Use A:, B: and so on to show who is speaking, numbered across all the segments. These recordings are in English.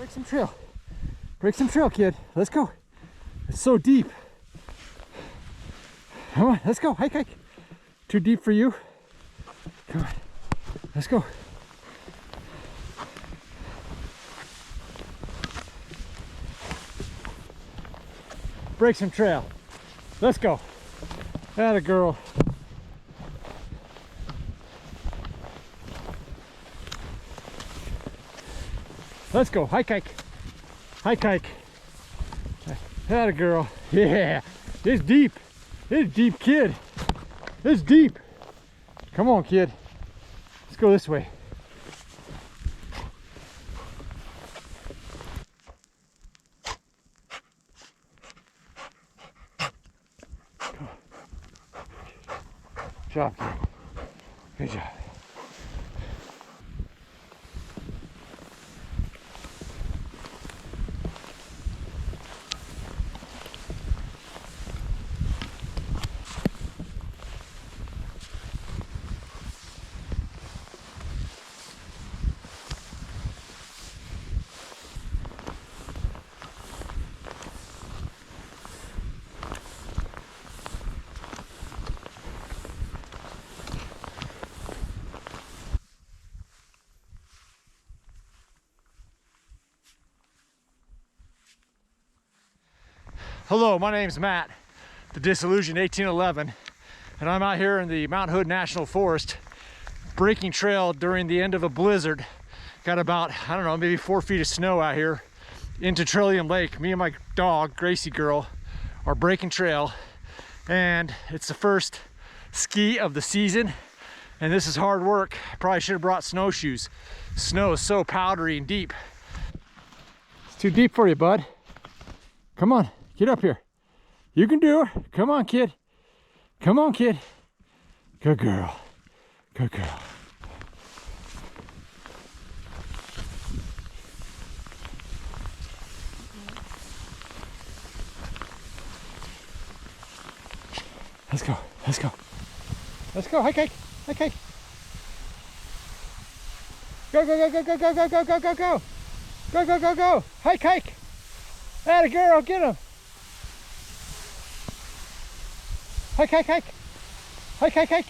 A: Break some trail. Break some trail, kid. Let's go. It's so deep. Come on, let's go. Hike, hike. Too deep for you? Come on. Let's go. Break some trail. Let's go. Atta girl. Let's go. Hike, hike. Hike, hike. Atta girl. Yeah. It's deep. It's deep, kid. It's deep. Come on, kid. Let's go this way. Good job, kid. Good job. Hello, my name's Matt, the Disillusioned 1811, and I'm out here in the Mount Hood National Forest breaking trail during the end of a blizzard. Got about, I don't know, maybe 4 feet of snow out here into Trillium Lake. Me and my dog, Gracie girl, are breaking trail, and it's the first ski of the season, and this is hard work. I probably should have brought snowshoes. Snow is so powdery and deep. It's too deep for you, bud. Come on. Get up here. You can do it. Come on, kid. Come on, kid. Good girl. Good girl. Let's go. Let's go. Let's go. Hike, hike. Hike, hike. Go, go, go, go, go, go, go, go, go, go. Go, go, go, go. Hike, hike. Atta girl. Get him. Hike, hike, hike. Hike, hike, hike.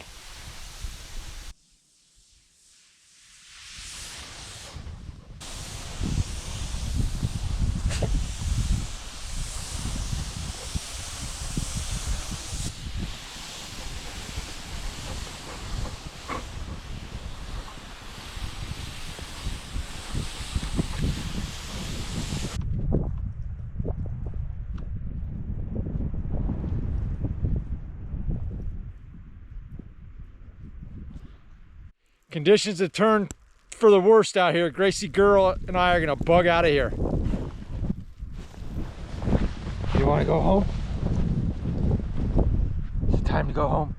A: Conditions have turned for the worst out here. Gracie girl and I are gonna bug out of here. You wanna go home? It's time to go home.